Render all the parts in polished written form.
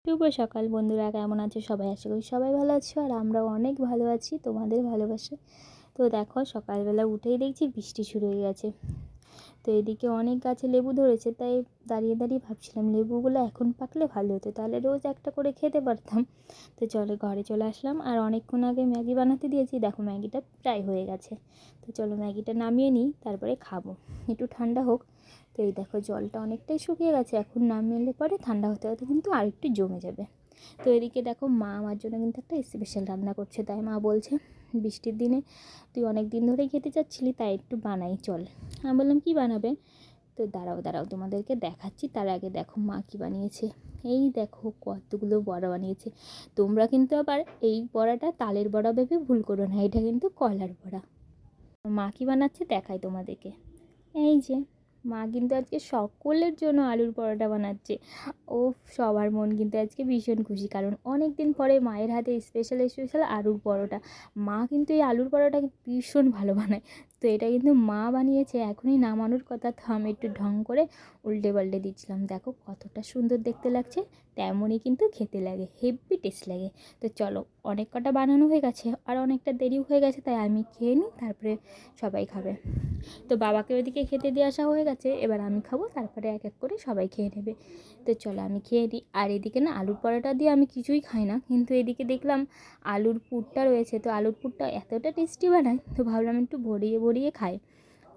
শুভ সকাল বন্ধুরা, কেমন আছো সবাই? আশা করি সবাই ভালো আছো আর আমরাও অনেক ভালো আছি তোমাদের ভালোবাসে। তো দেখো, সকালবেলা উঠেই দেখছি বৃষ্টি শুরু হয়ে গেছে। তো এদিকে অনেক গাছে লেবু ধরেছে, তাই দাঁড়িয়ে দাঁড়িয়ে ভাবছিলাম লেবুগুলো এখন পাকলে ভালো হতো, তাহলে রোজ একটা করে খেতে পারতাম। তো চলো ঘরে চলে আসলাম, আর অনেকক্ষণ আগে ম্যাগি বানাতে দিয়েছি, দেখো ম্যাগিটা প্রায় হয়ে গেছে। তো চলো ম্যাগিটা নামিয়ে নিই, তারপরে খাবো, একটু ঠান্ডা হোক। তো এই দেখো জলটা অনেকটাই শুকিয়ে গেছে, এখন নামিয়ে নিলে পরে ঠান্ডা হতে হতে কিন্তু আর একটু জমে যাবে। তো এদিকে দেখো মা আমার জন্য কিন্তু একটা স্পেশাল রান্না করছে, তাই মা বলছে বৃষ্টির দিনে তুই অনেক দিন ধরেই খেতে চাচ্ছিলি, তাই একটু বানাই চল। আমি বললাম কী বানাবে? তো দাঁড়াও দাঁড়াও তোমাদেরকে দেখাচ্ছি, তার আগে দেখো মা কী বানিয়েছে। এই দেখো কতগুলো বড়া বানিয়েছে। তোমরা কিন্তু আবার এই বড়াটা তালের বড়া ভেবে ভুল করো না, এটা কিন্তু কলার বড়া। মা কী বানাচ্ছে দেখাই তোমাদেরকে। এই যে মা কিন্তু আজকে সকলের জন্য আলুর পরোটা বানাচ্ছে। ও, সবার মন কিন্তু আজকে ভীষণ খুশি, কারণ অনেক দিন পরে মায়ের হাতে স্পেশাল স্পেশাল আলুর পরোটা। মা কিন্তু এই আলুর পরোটা ভীষণ ভালো বানায়। তো এটা কিন্তু মা বানিয়েছে, এখনই নামানোর কথা, তো আমি একটু ঢং করে উল্টে পাল্টে দিচ্ছিলাম। দেখো কতটা সুন্দর দেখতে লাগছে, তেমনই কিন্তু খেতে লাগে, হেভি টেস্ট লাগে। তো চলো, অনেক কটা বানানো হয়ে গেছে আর অনেকটা দেরিও হয়ে গেছে, তাই আমি খেয়ে নিই, তারপরে সবাই খাবে। তো বাবাকে ওইদিকে খেতে দিয়ে আসা হয়ে গেছে, এবার আমি খাবো, তারপরে এক এক করে সবাই খেয়ে নেবে। তো চলো আমি খেয়ে নিই। আর এদিকে না আলুর পরোটা দিয়ে আমি কিছুই খাই না, কিন্তু এদিকে দেখলাম আলুর পুরটা রয়েছে, তো আলুর পুরটা এতটা টেস্টি বানায়, তো ভাবলাম একটু ভরিয়ে ভরিয়ে খাই।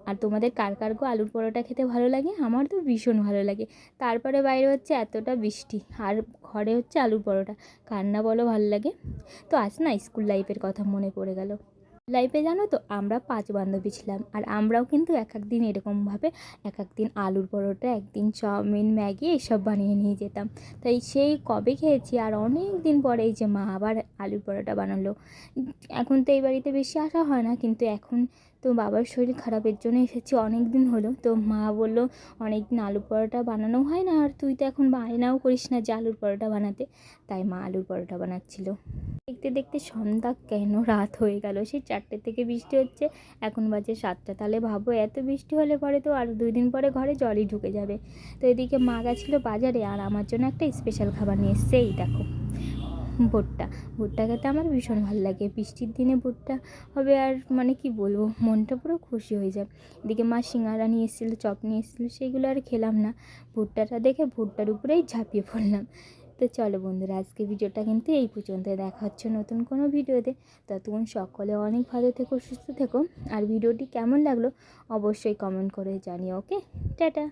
আর তোমাদের কার কার গো আলুর পরোটা খেতে ভালো লাগে? আমার তো ভীষণ ভালো লাগে। তারপরে বাইরে হচ্ছে এতটা বৃষ্টি, আর ঘরে হচ্ছে আলুর পরোটা, কার না বলো ভালো লাগে? তো আজ না স্কুল লাইফের কথা মনে পড়ে গেল। লাইফে জানো তো, আমরা 5 বান্ধবী ছিলাম, আর আমরাও কিন্তু এক এক দিন এরকমভাবে এক এক দিন আলুর পরোটা, একদিন চাউমিন, ম্যাগি এসব বানিয়ে নিয়ে যেতাম। তাই সেই কবে খেয়েছি, আর অনেক দিন পরে এই যে মা আবার আলুর পরোটা বানালো। এখন তো এই বাড়িতে বেশি আসা হয় না, কিন্তু এখন তো বাবার শরীর খারাপের জন্য এসেছি, অনেক দিন হলো। তো মা বললো অনেক দিন আলুর পরোটা বানানো হয় না, আর তুই তো এখন বায়নাও করিস না যে আলুর পরোটা বানাতে, তাই মা আলুর পরোটা বানাচ্ছিল। দেখতে দেখতে সন্ধ্যা কেন রাত হয়ে গেল, সেই 4টে থেকে বৃষ্টি হচ্ছে, এখন বাজে 7টা। তাহলে ভাবো এত বৃষ্টি হলে পরে তো আর 2 দিন পরে ঘরে জলই ঢুকে যাবে। তো এদিকে মা গেছিলো বাজারে, আর আমার জন্য একটা স্পেশাল খাবার নিয়ে এসছে, এই দেখো ভুট্টা। ভুট্টা খেতে আমার ভীষণ ভালো লাগে, বৃষ্টির দিনে ভুট্টা হবে আর মানে কি বলবো, মনটা পুরো খুশি হয়ে যায়। এদিকে মা সিঙ্গারা নিয়ে এসেছিলো, চপ নিয়ে এসেছিলো, সেইগুলো আর খেলাম না, ভুট্টাটা দেখে ভুট্টার উপরেই ঝাঁপিয়ে পড়লাম। তো চলো বন্ধুরা, আজকে ভিডিওটা কিন্তু এই পর্যন্ত, দেখা হচ্ছে নতুন কোনো ভিডিওতে। ততক্ষণ সকলে অনেক ভালো থেকো, সুস্থ থেকো, আর ভিডিওটি কেমন লাগলো অবশ্যই কমেন্ট করে জানিও। ওকে, টাটা।